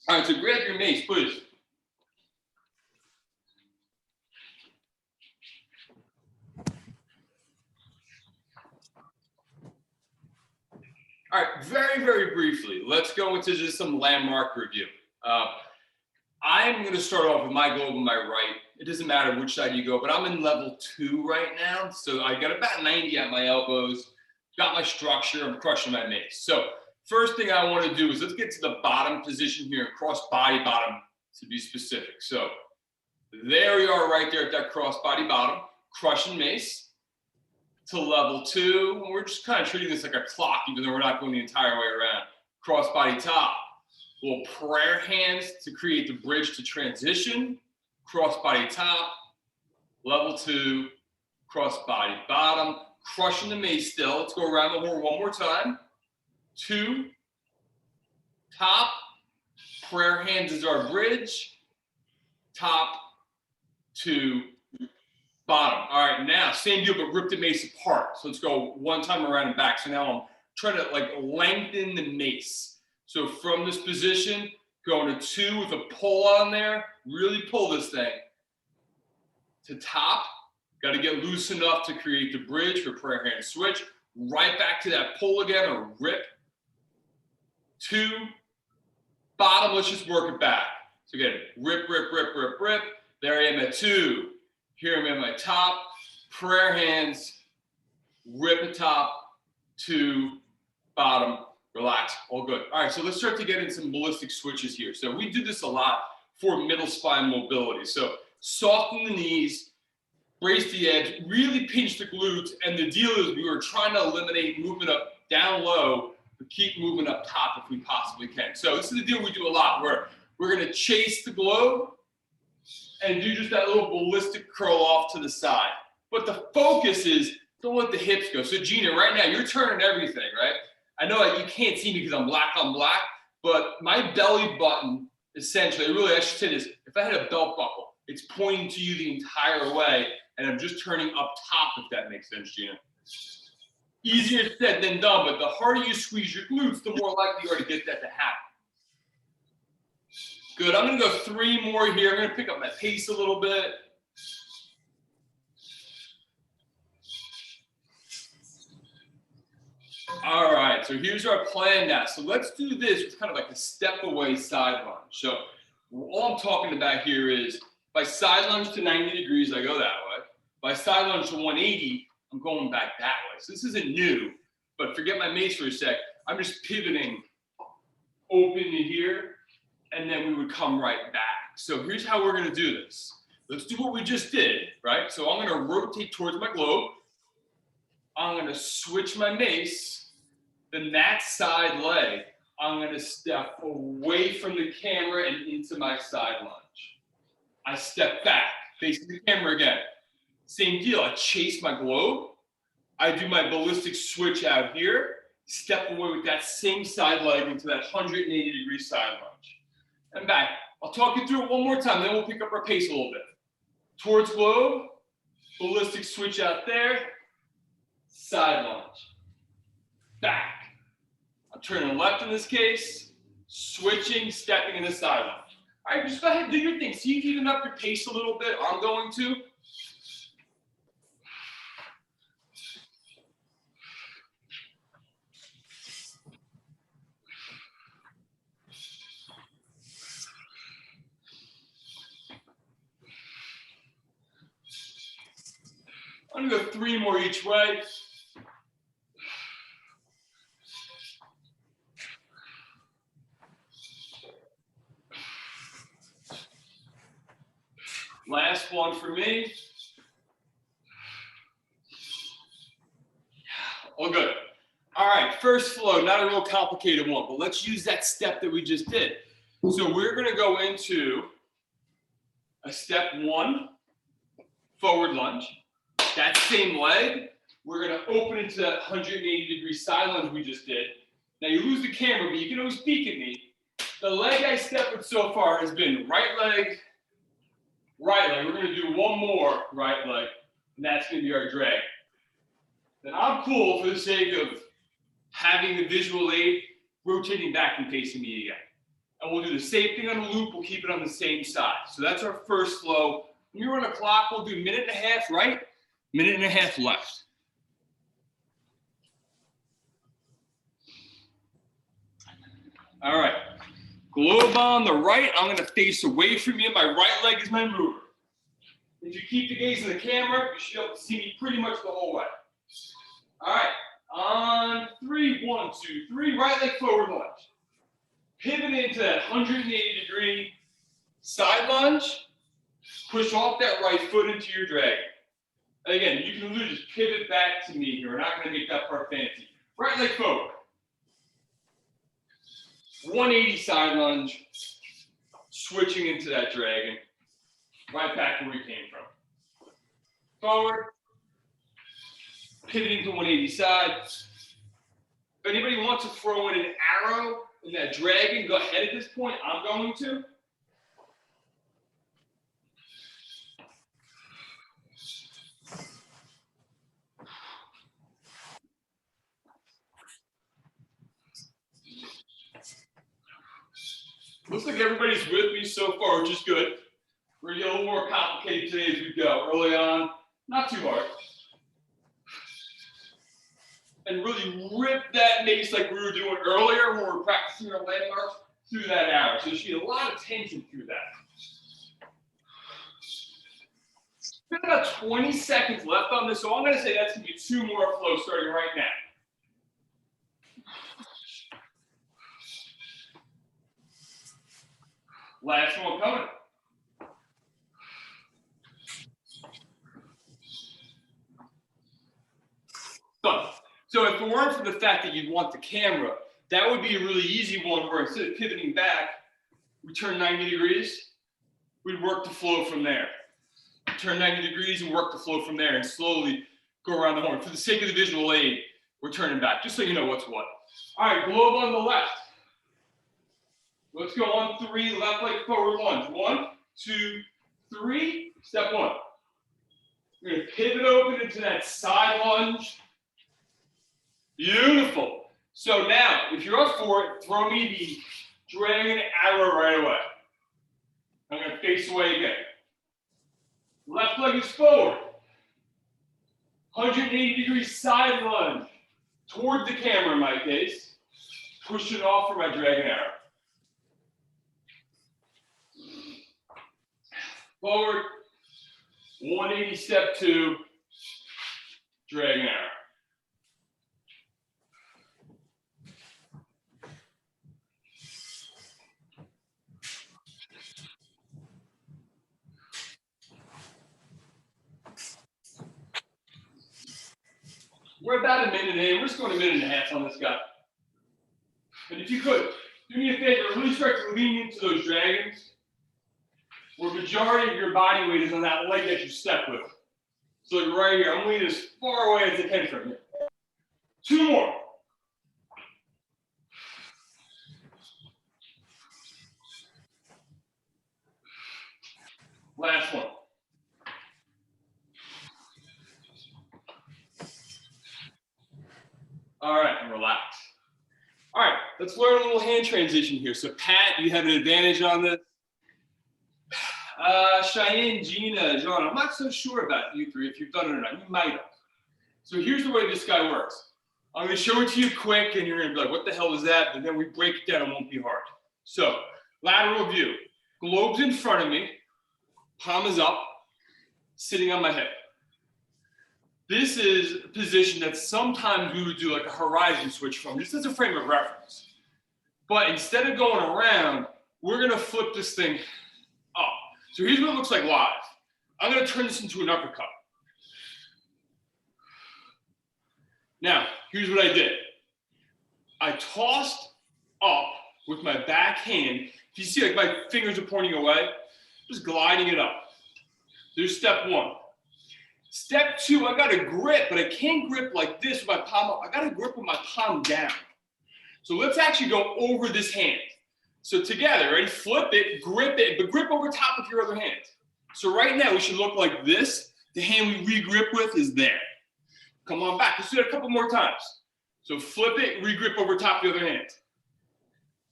All right, so grab your mace, please. All right, very, very briefly, let's go into just some landmark review. I'm going to start off with my globe on my right. It doesn't matter which side you go, but I'm in level 2 right now. So I got about 90 at my elbows, got my structure, I'm crushing my mace. So first thing I want to do is let's get to the bottom position here, cross body bottom to be specific. So there we are right there at that cross body bottom, crushing mace. To level 2, and we're just kind of treating this like a clock, even though we're not going the entire way around. Cross body top, little prayer hands to create the bridge to transition. Cross body top, level 2, cross body bottom, crushing the mace still. Let's go around the horn one more time. 2, top, prayer hands is our bridge. Top, 2, bottom. All right, now same deal, but rip the mace apart. So let's go one time around and back. So now I'm trying to like lengthen the mace. So from this position, going to 2 with a pull on there, really pull this thing. To top, got to get loose enough to create the bridge for prayer hand switch. Right back to that pull again or rip. 2, bottom, let's just work it back. So again, rip, rip, rip, rip, rip. There I am at 2. Here I'm at my top, prayer hands, rip a top, 2, bottom, relax, all good. All right, so let's start to get in some ballistic switches here. So we do this a lot for middle spine mobility. So soften the knees, brace the edge, really pinch the glutes, and the deal is we were trying to eliminate movement up down low, but keep moving up top if we possibly can. So this is the deal we do a lot, where we're gonna chase the globe, and do just that little ballistic curl off to the side. But the focus is don't let the hips go. So Gina, right now you're turning everything, right? I know you can't see me because I'm black on black, but my belly button, essentially, I should say this, if I had a belt buckle, it's pointing to you the entire way, and I'm just turning up top, if that makes sense, Gina. Easier said than done, but the harder you squeeze your glutes, the more likely you are to get that to happen. Good, I'm gonna go 3 more here. I'm gonna pick up my pace a little bit. All right, so here's our plan now. So let's do this with kind of like a step away side lunge. So all I'm talking about here is by side lunge to 90 degrees, I go that way. By side lunge to 180, I'm going back that way. So this isn't new, but forget my mace for a sec. I'm just pivoting open to here, and then we would come right back. So here's how we're gonna do this. Let's do what we just did, right? So I'm gonna rotate towards my globe. I'm gonna switch my mace. Then that side leg, I'm gonna step away from the camera and into my side lunge. I step back, facing the camera again. Same deal, I chase my globe. I do my ballistic switch out here, step away with that same side leg into that 180-degree side lunge. And back. I'll talk you through it one more time, then we'll pick up our pace a little bit. Towards globe, ballistic switch out there, side lunge. Back. I'm turning left in this case, switching, stepping in the side lunge. All right, just go ahead and do your thing. See if you can up your pace a little bit. I'm going to. I'm gonna go 3 more each way. Last one for me. All good. All right, first flow, not a real complicated one, but let's use that step that we just did. So we're gonna go into a step 1, forward lunge. That same leg, we're gonna open into that 180-degree side lunge we just did. Now you lose the camera, but you can always peek at me. The leg I stepped with so far has been right leg, right leg. We're gonna do one more right leg, and that's gonna be our drag. Then I'm cool for the sake of having the visual aid, rotating back and facing me again. And we'll do the same thing on the loop. We'll keep it on the same side. So that's our first flow. When you're on a clock, we'll do 1.5 minutes right, 1.5 minutes left. All right. Globe on the right. I'm going to face away from you. My right leg is my mover. If you keep the gaze on the camera, you should be able to see me pretty much the whole way. All right. On 3, 1, 2, 3. Right leg forward lunge. Pivot into that 180-degree side lunge. Push off that right foot into your dragon. And again, you can literally just pivot back to me here. We're not going to make that part fancy. Right leg forward. 180 side lunge. Switching into that dragon. Right back where we came from. Forward. Pivoting to 180 side. If anybody wants to throw in an arrow in that dragon, go ahead at this point. I'm going to. Looks like everybody's with me so far, which is good. We're going to get a little more complicated today as we go. Early on, not too hard. And really rip that mace like we were doing earlier when we were practicing our landmarks through that arrow. So there should be a lot of tension through that. Got about 20 seconds left on this, so I'm going to say that's going to be 2 more flows starting right now. Last one coming. Done. So if it weren't for the fact that you'd want the camera, that would be a really easy one where instead of pivoting back, we turn 90 degrees, we'd work the flow from there. Turn 90 degrees and work the flow from there and slowly go around the horn. For the sake of the visual aid, we're turning back, just so you know what's what. All right, globe on the left. Let's go on 3, left leg forward lunge. 1, 2, 3, step 1. We're going to pivot open into that side lunge. Beautiful. So now, if you're up for it, throw me the dragon arrow right away. I'm going to face away again. Left leg is forward. 180-degree side lunge. Toward the camera in my case. Push it off for my dragon arrow. Forward. 180, step 2. Dragon arrow. We're about a minute in. We're just going 1.5 minutes on this guy. And if you could, do me a favor, really start to lean into those dragons where the majority of your body weight is on that leg that you step with. So like right here, I'm leaning as far away as I can from you. 2 more. Last one. All right, and relax. All right, let's learn a little hand transition here. So Pat, you have an advantage on this. Cheyenne, Gina, John, I'm not so sure about you 3, if you've done it or not. You might have. So here's the way this guy works. I'm going to show it to you quick, and you're going to be like, what the hell is that? And then we break it down. It won't be hard. So lateral view. Globe's in front of me. Palm is up, sitting on my hip. This is a position that sometimes we would do like a horizon switch from, just as a frame of reference. But instead of going around, we're going to flip this thing up. So here's what it looks like live. I'm going to turn this into an uppercut. Now, here's what I did. I tossed up with my back hand. If you see like my fingers are pointing away, just gliding it up. There's step 1. Step 2, I got to grip, but I can't grip like this with my palm up. I got to grip with my palm down. So let's actually go over this hand. So together, ready? Flip it, but grip over top of your other hand. So right now, we should look like this. The hand we re-grip with is there. Come on back. Let's do it a couple more times. So flip it, re-grip over top of the other hand.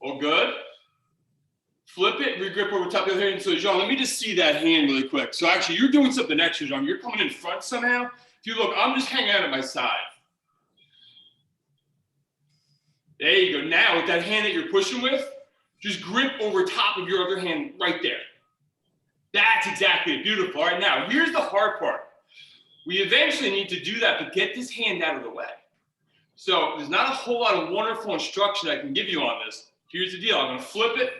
All good? Flip it, regrip over top of the other hand. So Jean, let me just see that hand really quick. So actually you're doing something extra, Jean. You're coming in front somehow. If you look, I'm just hanging out at my side. There you go. Now with that hand that you're pushing with, just grip over top of your other hand right there. That's exactly it. Beautiful. All right, now here's the hard part. We eventually need to do that, but get this hand out of the way. So there's not a whole lot of wonderful instruction I can give you on this. Here's the deal. I'm going to flip it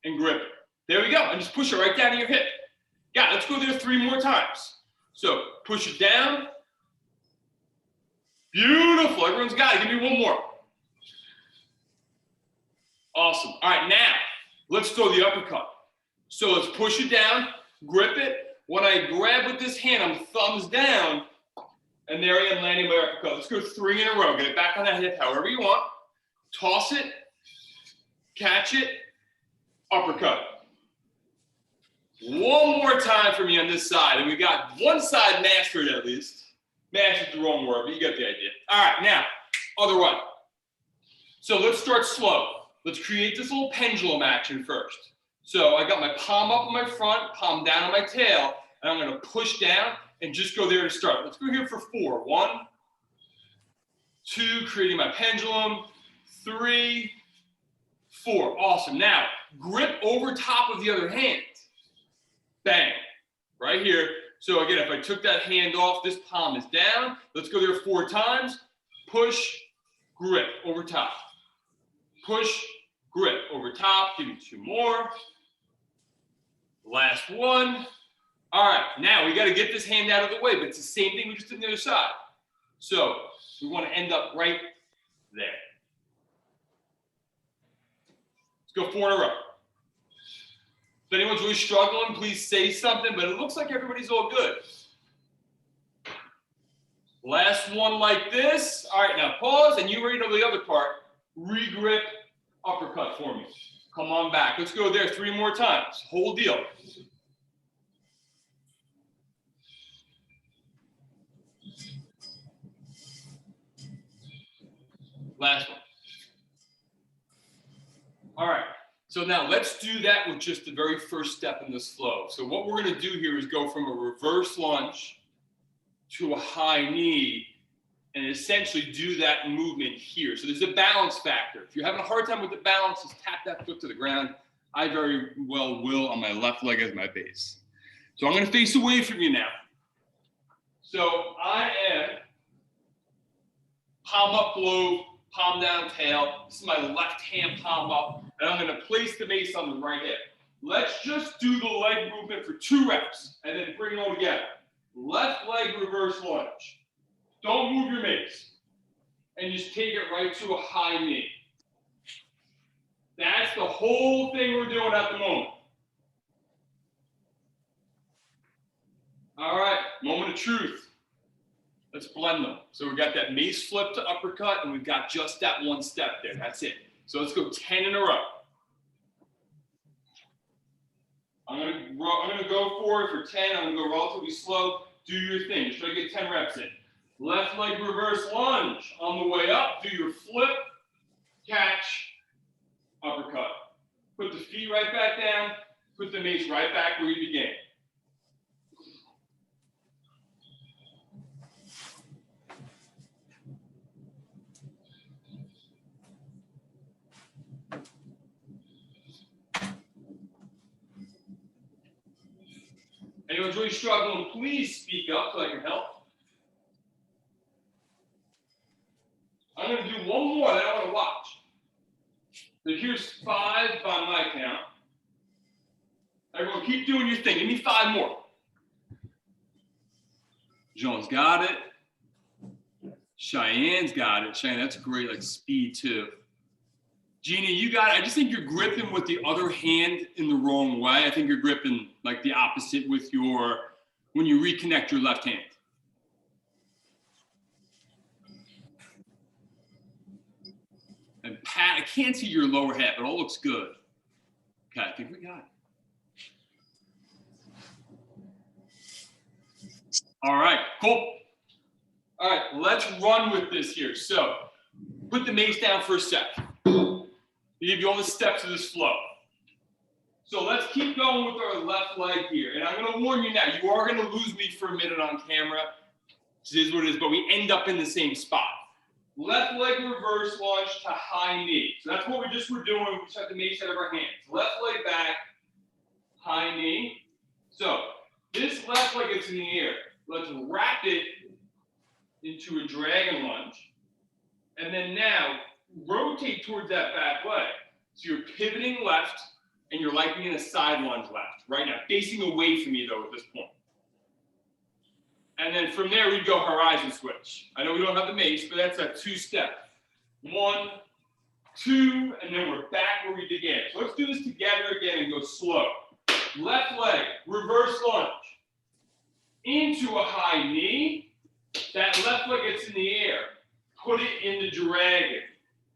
and grip it. There we go. And just push it right down to your hip. Got it. Let's go there 3 more times. So push it down. Beautiful. Everyone's got it. Give me one more. Awesome. All right, now let's throw the uppercut. So let's push it down, grip it. When I grab with this hand, I'm thumbs down, and there I am landing my uppercut. Let's go 3 in a row. Get it back on that hip however you want. Toss it, catch it, uppercut. One more time for me on this side, and we got one side mastered at least. Mastered's the wrong word, but you get the idea. All right, now, other one. So let's start slow. Let's create this little pendulum action first. So I got my palm up on my front, palm down on my tail, and I'm going to push down and just go there to start. Let's go here for 4. 1, 2, creating my pendulum. 3, 4. Awesome. Now, grip over top of the other hand. Bang. Right here. So again, if I took that hand off, this palm is down. Let's go there 4 times. Push, grip over top. Push, grip over top. Give me 2 more. Last one. All right, now we got to get this hand out of the way, but it's the same thing we just did on the other side. So we want to end up right there. Let's go 4 in a row. If anyone's really struggling, please say something, but it looks like everybody's all good. Last one like this. All right, now pause, and you already know the other part. Regrip, uppercut for me. Come on back. Let's go there 3 more times. Whole deal. Last one. All right. So now let's do that with just the very first step in this flow. So what we're going to do here is go from a reverse lunge to a high knee and essentially do that movement here. So there's a balance factor. If you're having a hard time with the balance, just tap that foot to the ground. I very well will on my left leg as my base. So I'm going to face away from you now. So I am palm up glove, palm down tail. This is my left hand palm up, and I'm going to place the mace on the right hip. Let's just do the leg movement for 2 reps, and then bring it all together. Left leg reverse lunge. Don't move your mace, and just take it right to a high knee. That's the whole thing we're doing at the moment. All right, moment of truth. Let's blend them. So we've got that mace flip to uppercut, and we've got just that one step there. That's it. So let's go 10 in a row. I'm gonna go for it for 10. I'm gonna go relatively slow. Do your thing. Just try to get 10 reps in. Left leg reverse lunge. On the way up, do your flip, catch, uppercut. Put the feet right back down. Put the mace right back where you began. Anyone's really struggling, please speak up so I can help. I'm going to do one more that I want to watch. So here's 5 by my count. Everyone keep doing your thing. Give me 5 more. Jean's got it. Cheyenne's got it. Cheyenne, that's great, like speed too. Jeannie, you got it. I just think you're gripping with the other hand in the wrong way. I think you're gripping like the opposite with when you reconnect your left hand. And Pat, I can't see your lower half. It all looks good. Okay, I think we got it. All right, cool. All right, let's run with this here. So put the mace down for a sec. to give you all the steps of this flow. So let's keep going with our left leg here. And I'm going to warn you now, you are going to lose me for a minute on camera. This is what it is, but we end up in the same spot. Left leg reverse lunge to high knee. So that's what we just were doing. We just have the mace out of our hands. Left leg back, high knee. So this left leg is in the air. Let's wrap it into a dragon lunge. And then now rotate towards that back leg. So you're pivoting left and you're likely in a side lunge left. Right now, facing away from you though at this point. And then from there, we'd go horizon switch. I know we don't have the mace, but that's a two-step. 1, 2, and then we're back where we began. So let's do this together again and go slow. Left leg, reverse lunge. Into a high knee. That left leg gets in the air. Put it in the dragon.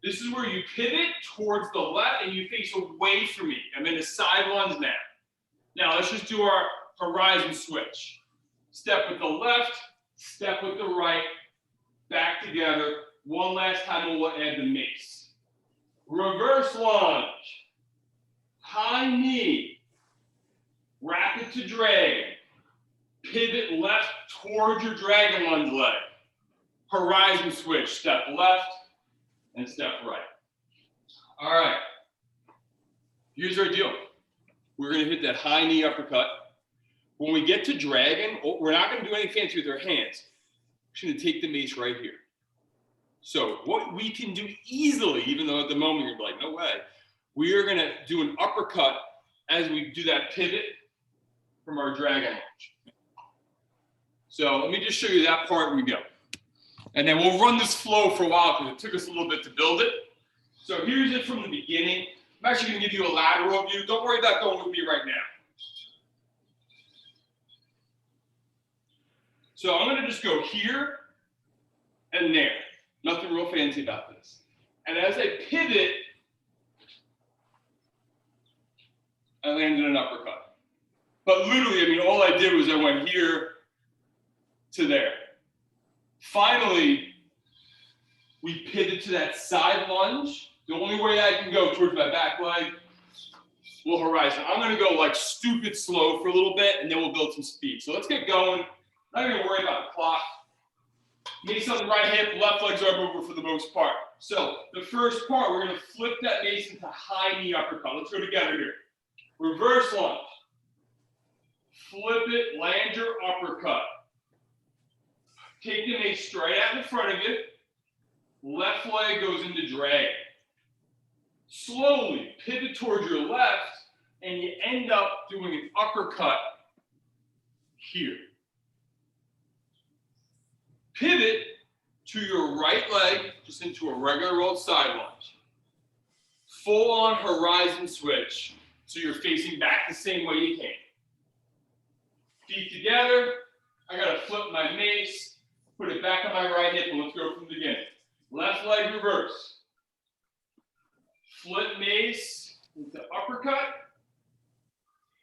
This is where you pivot towards the left and you face away from me. I'm in a side lunge now. Now let's just do our horizon switch. Step with the left, step with the right, back together. One last time and we'll add the mace. Reverse lunge, high knee, rapid to dragon. Pivot left towards your dragon lunge leg. Horizon switch, step left and step right. All right, here's our deal. We're gonna hit that high knee uppercut. When we get to dragon, we're not going to do anything fancy with our hands. We're just going to take the mace right here. So what we can do easily, even though at the moment you're like, no way, we are going to do an uppercut as we do that pivot from our dragon lunge. So let me just show you that part we go. And then we'll run this flow for a while because it took us a little bit to build it. So here's it from the beginning. I'm actually going to give you a lateral view. Don't worry about going with me right now. So I'm going to just go here and there. Nothing real fancy about this. And as I pivot, I landed an uppercut. But literally, I mean, all I did was I went here to there. Finally, we pivot to that side lunge. The only way I can go towards my back leg, little horizon. I'm going to go like stupid slow for a little bit, and then we'll build some speed. So let's get going. Not even worry about the clock. Mace on the right hip, left leg's arm over for the most part. So the first part, we're going to flip that mace into high knee uppercut. Let's go together here. Reverse lunge. Flip it, land your uppercut. Take the mace straight out in front of you. Left leg goes into drag. Slowly pivot towards your left, and you end up doing an uppercut here. Pivot to your right leg, just into a regular old side lunge. Full on horizon switch, so you're facing back the same way you came. Feet together, I gotta flip my mace, put it back on my right hip, and let's go from the beginning. Left leg reverse. Flip mace into uppercut.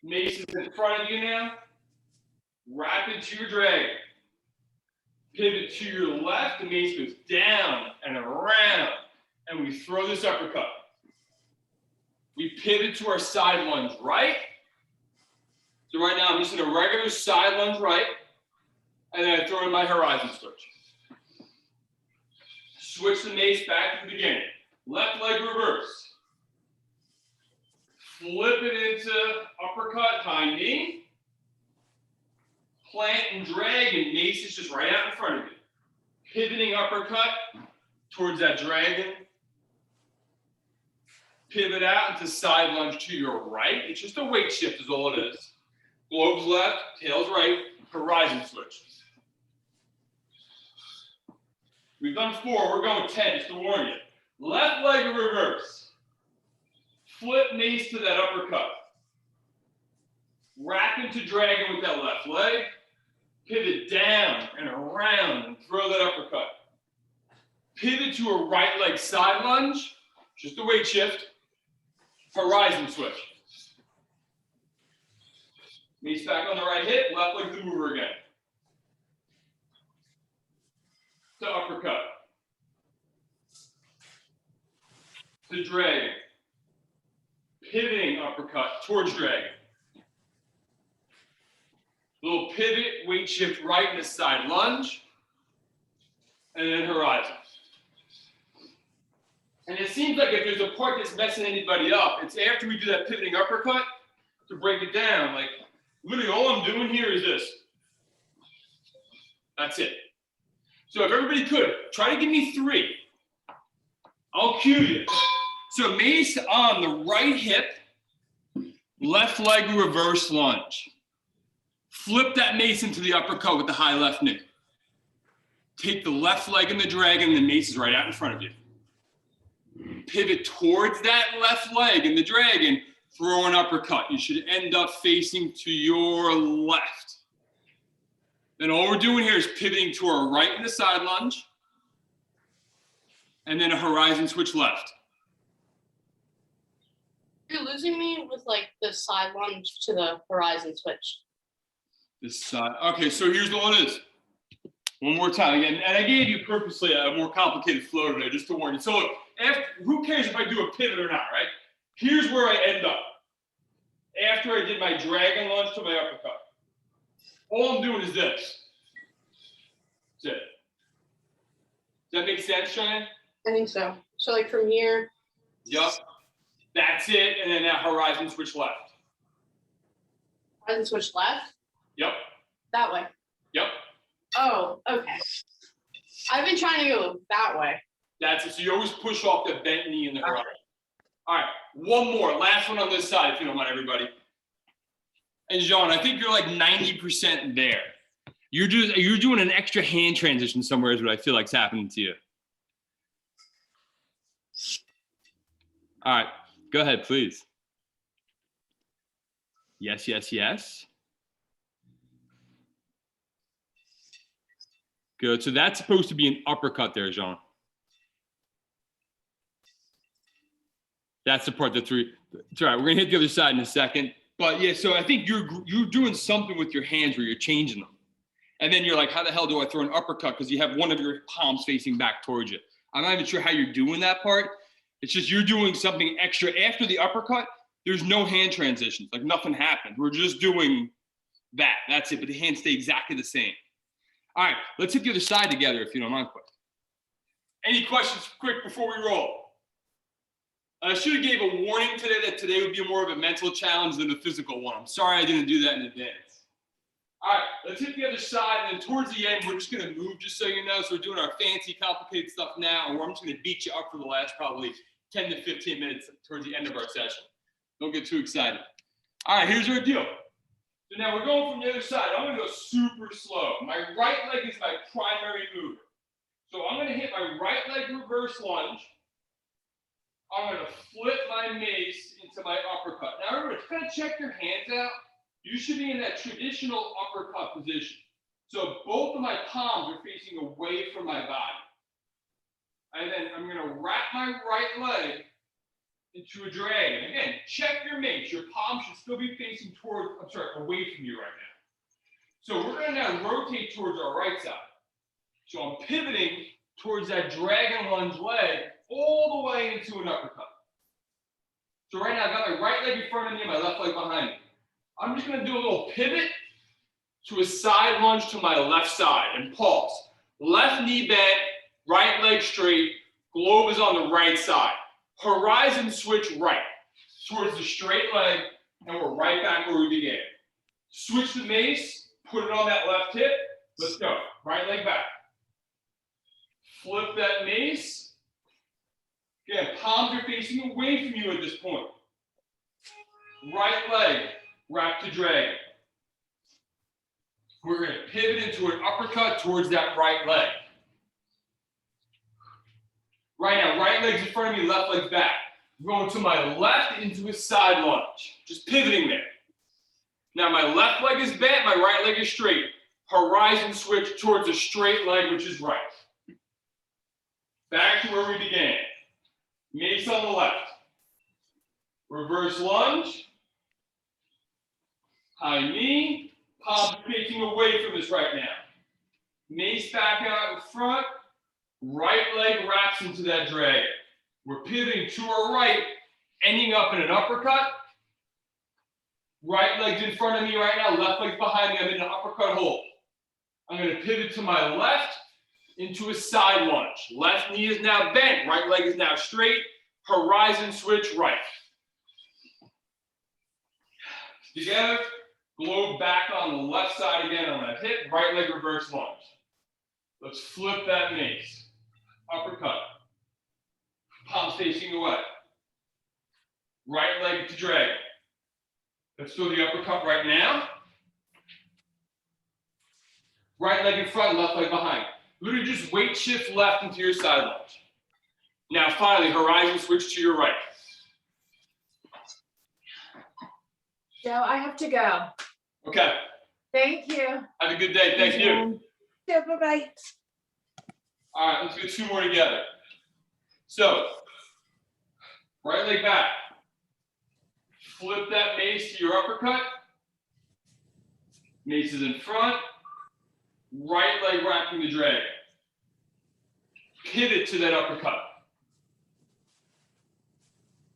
Mace is in front of you now. Rapid to your dragon. Pivot to your left, the mace goes down and around, and we throw this uppercut. We pivot to our side lunge right. So right now I'm just in a regular side lunge right, and then I throw in my horizon switch. Switch the mace back to the beginning. Left leg reverse. Flip it into uppercut, high knee. Plant and dragon, mace is just right out in front of you. Pivoting uppercut towards that dragon. Pivot out into side lunge to your right. It's just a weight shift is all it is. Globes left, tails right, horizon switch. We've done 4, we're going 10, just to warn you. Left leg reverse. Flip mace to that uppercut. Wrap into dragon with that left leg. Pivot down and around and throw that uppercut. Pivot to a right leg side lunge, just a weight shift. Horizon switch. Mace back on the right hip, left leg the mover again. To uppercut. To dragon. pivoting uppercut towards dragon. Little pivot, weight shift right in the side lunge, and then horizon. And it seems like if there's a part that's messing anybody up, it's after we do that pivoting uppercut to break it down. Like, literally all I'm doing here is this. That's it. So if everybody could, try to give me 3. I'll cue you. So Mace on the right hip, left leg reverse lunge. Flip that Mace into the uppercut with the high left knee. Take the left leg in the dragon, and the Mace is right out in front of you. Pivot towards that left leg in the dragon, throw an uppercut. You should end up facing to your left. Then all we're doing here is pivoting to our right in the side lunge, and then a horizon switch left. You're losing me with like the side lunge to the horizon switch. This side. Okay, so here's what it is. One more time again, and I gave you purposely a more complicated flow today, just to warn you. So look, who cares if I do a pivot or not, right? Here's where I end up. After I did my dragon lunge to my uppercut. All I'm doing is this. That's it. Does that make sense, Cheyenne? I think so. So like from here. Yup. That's it, and then that horizon switch left. Horizon switch left? Yep. That way. Yep. Oh, okay. I've been trying to go that way. That's it. So you always push off the bent knee in the horizon. All right, one more. Last one on this side, if you don't mind, everybody. And Jean, I think you're like 90% there. You're doing an extra hand transition somewhere is what I feel like's happening to you. All right, go ahead, please. Yes, yes, yes. Good. So that's supposed to be an uppercut there, Jean. That's the part that's it's all right. We're gonna hit the other side in a second. But yeah, so I think you're doing something with your hands where you're changing them. And then you're like, how the hell do I throw an uppercut? Because you have one of your palms facing back towards you. I'm not even sure how you're doing that part. It's just you're doing something extra. After the uppercut, there's no hand transitions. Like nothing happened. We're just doing that. That's it. But the hands stay exactly the same. All right, let's hit the other side together if you don't mind, quick. Any questions quick before we roll? I should have gave a warning today that today would be more of a mental challenge than a physical one. I'm sorry I didn't do that in advance. All right, let's hit the other side, and then towards the end, we're just gonna move, just so you know. So we're doing our fancy, complicated stuff now, and I'm just gonna beat you up for the last probably 10 to 15 minutes towards the end of our session. Don't get too excited. All right, here's our deal. So now we're going from the other side. I'm gonna go super slow. My right leg is my primary mover. So I'm gonna hit my right leg reverse lunge. I'm gonna flip my mace into my uppercut. Now remember, kind of check your hands out. You should be in that traditional uppercut position. So both of my palms are facing away from my body. And then I'm gonna wrap my right leg into a dragon. Again, check your mace. Your palm should still be facing away from you right now. So we're gonna now rotate towards our right side. So I'm pivoting towards that dragon lunge leg all the way into an uppercut. So right now I've got my right leg in front of me and my left leg behind me. I'm just gonna do a little pivot to a side lunge to my left side and pause. Left knee bent, right leg straight, globe is on the right side. Horizon switch right towards the straight leg, and we're right back where we began. Switch the mace, put it on that left hip. Let's go. Right leg back. Flip that mace. Again, palms are facing away from you at this point. Right leg, wrap to dragon. We're going to pivot into an uppercut towards that right leg. Right now, right leg's in front of me, left leg's back. I'm going to my left into a side lunge, just pivoting there. Now my left leg is bent, my right leg is straight. Horizon switch towards a straight leg, which is right. Back to where we began. Mace on the left. Reverse lunge. High knee. Palms facing away from us right now. Mace back out in front. Right leg wraps into that dragon. We're pivoting to our right ending up in an uppercut. Right leg's in front of me right now, left leg's behind me. I'm in an uppercut hold. I'm going to pivot to my left into a side lunge. Left knee is now bent, right leg is now straight. Horizon switch right. Together, globe back on the left side again on that hip, right leg reverse lunge. Let's flip that mace. Uppercut. Palms facing away. Right leg to drag. Let's do the uppercut right now. Right leg in front, left leg behind. Literally just weight shift left into your side lunge. Now finally, horizon switch to your right. Joe, I have to go. Okay. Thank you. Have a good day. Thank you. Yeah, bye-bye. All right, let's get 2 more together. So, right leg back. Flip that mace to your uppercut. Mace is in front. Right leg wrapping the drag. Pivot to that uppercut.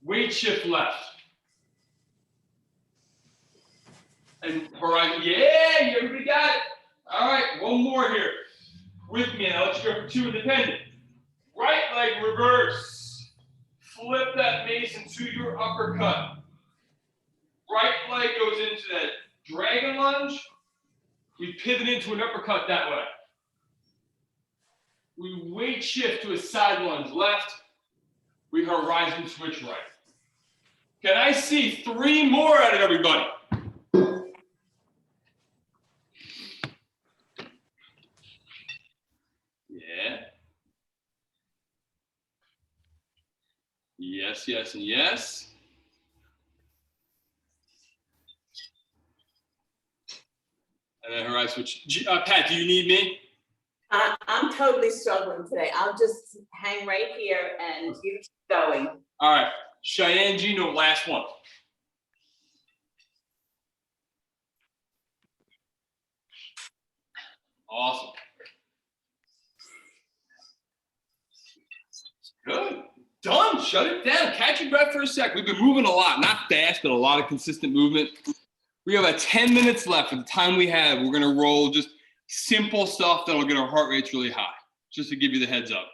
Weight shift left. And horizon, yeah, everybody got it. All right, one more here. With me, and I'll let you go for 2 independent. Right leg reverse. Flip that mace into your uppercut. Right leg goes into that dragon lunge. We pivot into an uppercut that way. We weight shift to a side lunge left. We horizon switch right. Can I see 3 more out of everybody? Yeah. Yes, yes, and yes. And then horizon switch. Pat, do you need me? I'm totally struggling today. I'll just hang right here and you keep going. All right. Cheyenne, Gino, last one. Awesome. Good. Done. Shut it down. Catch your breath for a sec. We've been moving a lot, not fast, but a lot of consistent movement. We have about 10 minutes left. For the time we have, we're going to roll just simple stuff that'll get our heart rates really high, just to give you the heads up.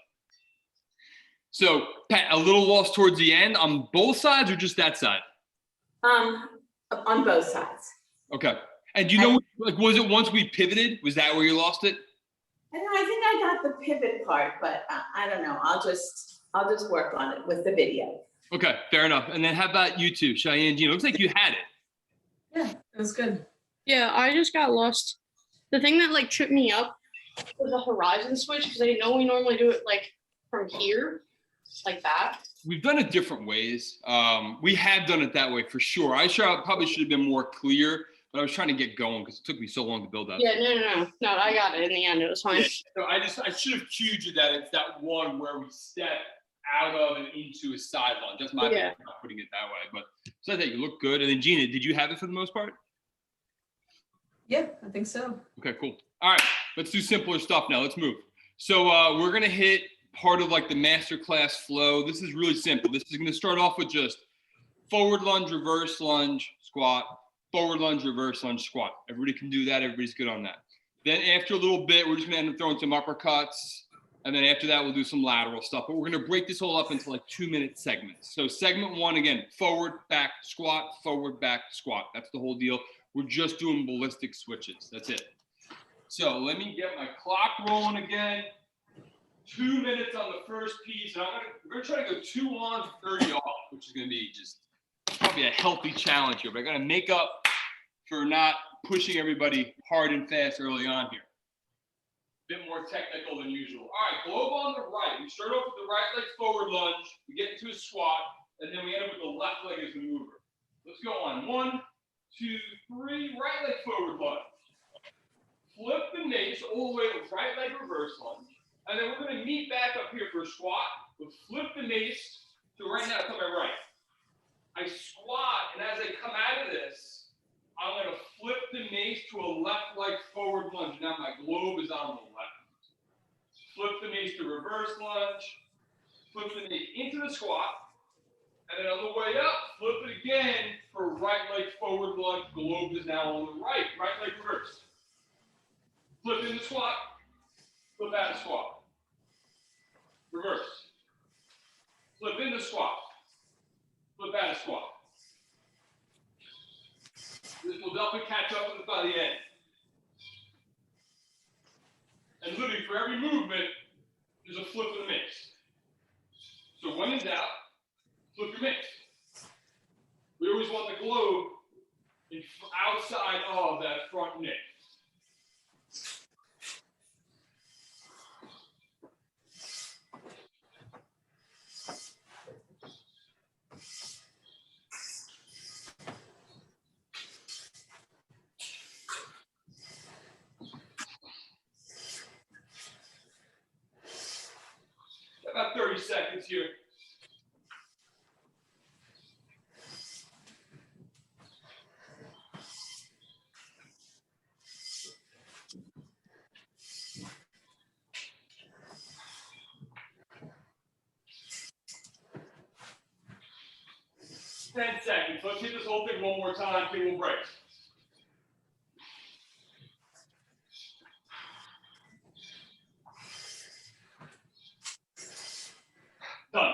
So, Pat, a little lost towards the end on both sides or just that side? On both sides. Okay. And do you know, like, was it once we pivoted? Was that where you lost it? I think I got the pivot part, but I don't know. I'll just work on it with the video. Okay, fair enough. And then how about you two, Cheyenne, Gino? Looks like you had it. Yeah, it was good. Yeah, I just got lost. The thing that like tripped me up was the horizon switch because I didn't know we normally do it like from here, like that. We've done it different ways. We have done it that way for sure. I probably should have been more clear, but I was trying to get going because it took me so long to build up. Yeah, no, I got it in the end. It was fine. Yeah. So I should have cued you that it's that one where we step out of and into a side lunge. That's my bad for not putting it that way. But so I think you look good. And then Gina, did you have it for the most part? Yeah, I think so. Okay, cool. All right, let's do simpler stuff now. Let's move. So we're gonna hit part of like the masterclass flow. This is really simple. This is gonna start off with just forward lunge, reverse lunge, squat, forward lunge, reverse lunge, squat. Everybody can do that. Everybody's good on that. Then after a little bit, we're just gonna end up throwing some uppercuts. And then after that, we'll do some lateral stuff. But we're gonna break this all up into like 2-minute segments. So segment 1, again, forward, back, squat, forward, back, squat. That's the whole deal. We're just doing ballistic switches. That's it. So let me get my clock rolling again. 2 minutes on the first piece. And we're gonna try to go 2 on, 30 off, which is gonna be just probably a healthy challenge here. But I gotta make up for not pushing everybody hard and fast early on here. Bit more technical than usual. All right, globe on the right. We start off with the right leg forward lunge. We get into a squat, and then we end up with the left leg as the mover. Let's go on. 1, 2, 3. Right leg forward lunge. Flip the mace all the way with right leg reverse lunge. And then we're going to meet back up here for a squat. We'll flip the mace to right now, to my right. I squat, and as I come out of this, I'm going to flip the mace to a left leg forward lunge. Now my globe is on the left. Flip the mace to reverse lunge. Flip the mace into the squat. And then on the way forward lunge, globe is now on the right leg reverse. Flip in the squat, flip out of squat. Reverse. Flip in the squat, flip out of squat. This will definitely catch up with us by the end. And literally for every movement, there's a flip of the mace. So when in doubt, flip your mace. We always want the globe outside of that front knee. About 30 seconds here. Ten seconds. Let's hit this whole thing one more time, then we'll break. Done.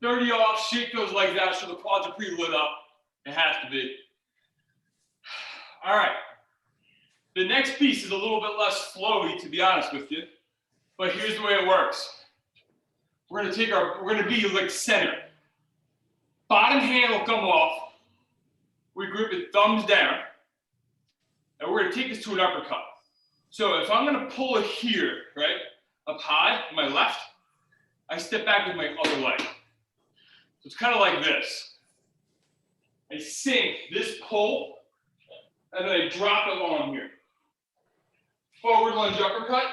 30 off, shake those legs out so the quads are pretty lit up. It has to be. All right. The next piece is a little bit less flowy, to be honest with you. But here's the way it works. We're gonna be like center. Bottom hand will come off. We grip it thumbs down. And we're gonna take this to an uppercut. So if I'm gonna pull it here, right, up high, my left, I step back with my other leg. So it's kind of like this. I sink this pull, and then I drop it on here. Forward lunge uppercut.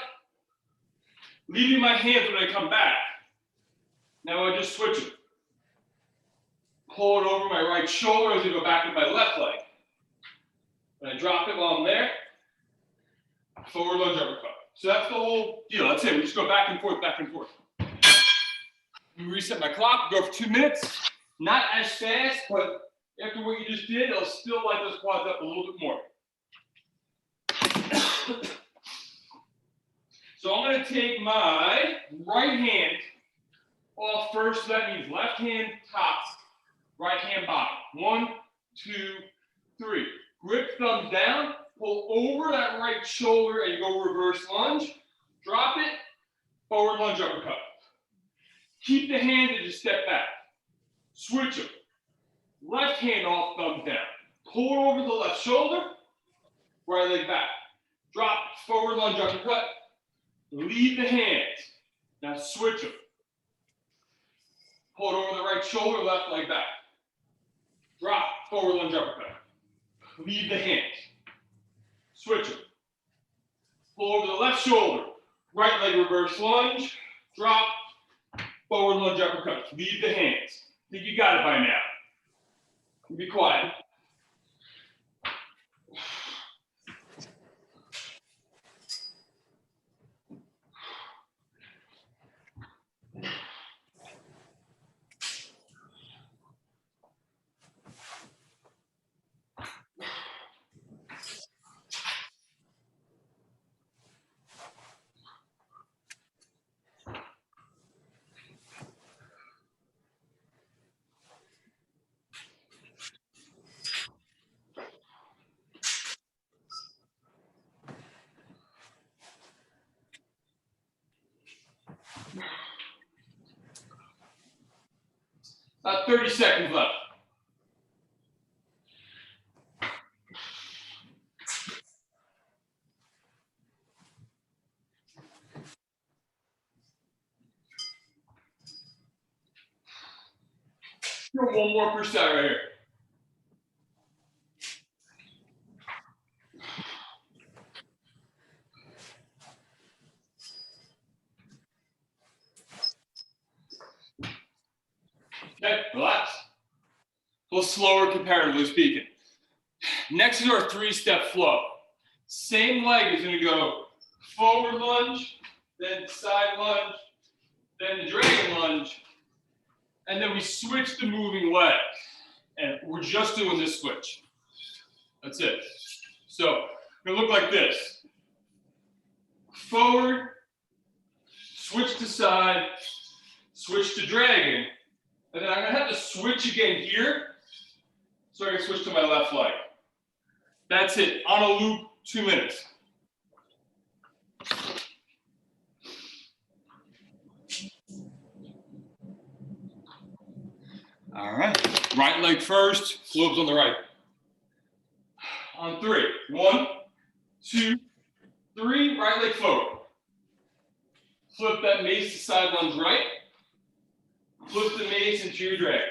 Leaving my hands when I come back. Now I just switch it. Pull it over my right shoulder as I go back to my left leg. And I drop it while I'm there. Forward lunge uppercut. So that's the whole deal. That's it. We just go back and forth, back and forth. Reset my clock, go for 2 minutes. Not as fast, but after what you just did, it'll still light those quads up a little bit more. So I'm going to take my right hand off first. So that means left hand top, right hand bottom. 1, 2, 3. Grip thumbs down, pull over that right shoulder, and you go reverse lunge. Drop it, forward lunge uppercut. Keep the hand and just step back. Switch them. Left hand off, thumbs down. Pull it over the left shoulder, right leg back. Drop, forward lunge uppercut. Leave the hands. Now switch them. Pull it over the right shoulder, left leg back. Drop, forward lunge uppercut. Leave the hands. Switch them. Pull over the left shoulder, right leg reverse lunge. Drop, forward lunge uppercut. Leave the hands. I think you got it by now. Be quiet. About 30 seconds left. One more per set right here. Okay, relax. A little slower comparatively speaking. Next is our 3-step flow. Same leg is going to go forward lunge, then side lunge, then the dragon lunge, and then we switch the moving leg. And we're just doing this switch. That's it. So it'll look like this. Forward, switch to side, switch to dragon, and then I'm gonna have to switch again here, so I can switch to my left leg. That's it, on a loop, 2 minutes. All right, right leg first, globes on the right. On 3, 1, 2, 3, right leg forward. Flip that mace to side lunge right. Flip the mace into your dragon.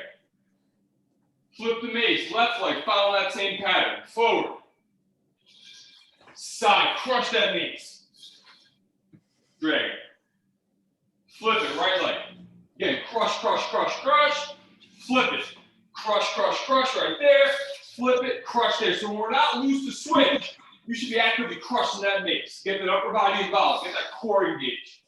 Flip the mace, left leg, follow that same pattern. Forward. Side, crush that mace. Dragon. Flip it, right leg. Again, crush, crush, crush, crush. Flip it. Crush, crush, crush right there. Flip it, crush there. So when we're not loose to switch, you should be actively crushing that mace. Get that upper body involved. Get that core engaged.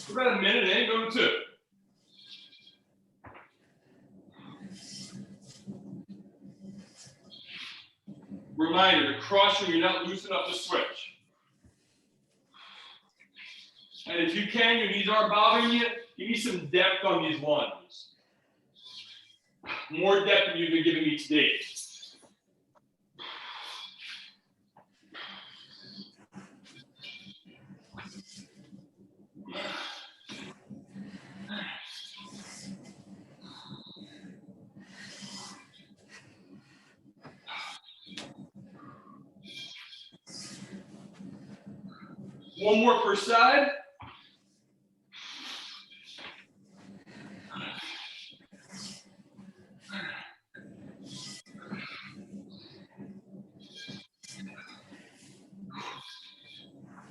For about a minute in, go to 2. Reminder, to crush when you're not loose enough to switch. And if you can, your knees are bothering you, give me some depth on these lunges. More depth than you've been giving me today. One more per side.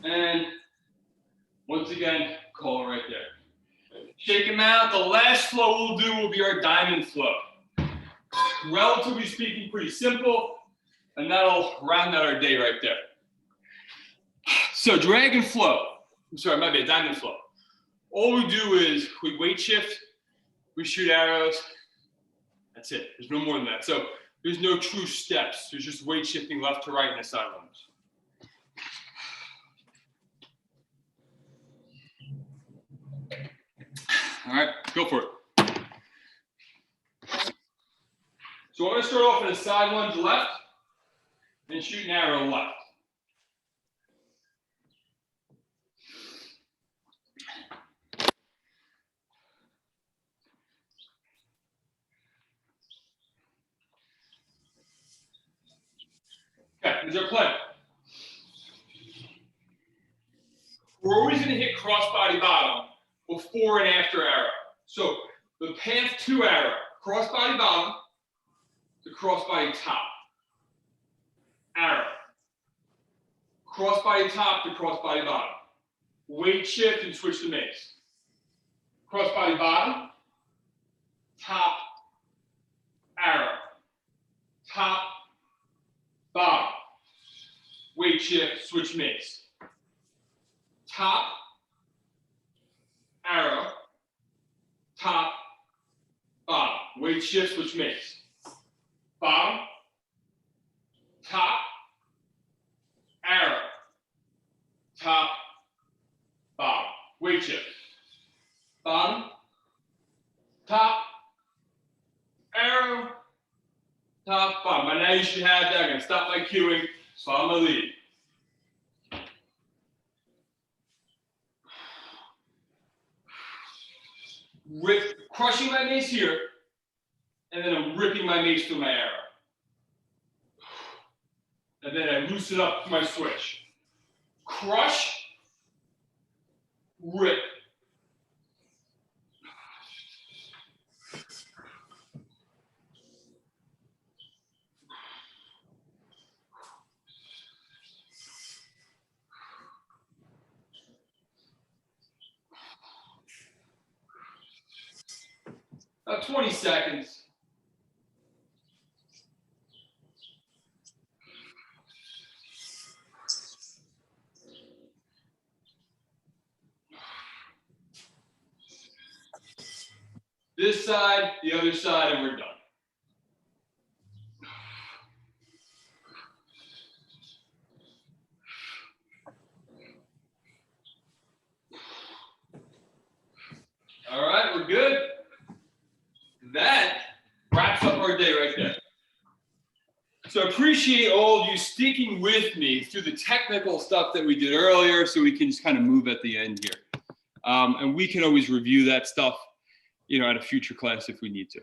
And once again, call it right there. Shake them out. The last flow we'll do will be our diamond flow. Relatively speaking, pretty simple. And that'll round out our day right there. So dragon flow. I'm sorry, might be a diamond flow. All we do is we weight shift, we shoot arrows. That's it. There's no more than that. So there's no true steps. There's just weight shifting left to right in the side lunge. All right, go for it. So I'm going to start off in a side lunge left, then shoot an arrow left. Okay, here's our plan. We're always going to hit crossbody bottom before and after arrow. So the path to arrow, crossbody bottom to crossbody top. Arrow. Crossbody top to crossbody bottom. Weight shift and switch to mace. Crossbody bottom, top, arrow. Top, bottom. Weight shift, switch mace. Top, arrow, top, bottom. Weight shift, switch mace. Bottom, top, arrow, top, bottom. Weight shift. Bottom, top, arrow, top, bottom. By now you should have that. I'm going to stop my cueing, follow my lead. Crushing my mace here, and then I'm ripping my mace through my arrow. And then I loosen up to my switch. Crush, rip. 20 seconds. This side, the other side, and we're done. All right, we're good. That wraps up our day right there. So I appreciate all of you sticking with me through the technical stuff that we did earlier so we can just kind of move at the end here. And we can always review that stuff, you know, at a future class if we need to.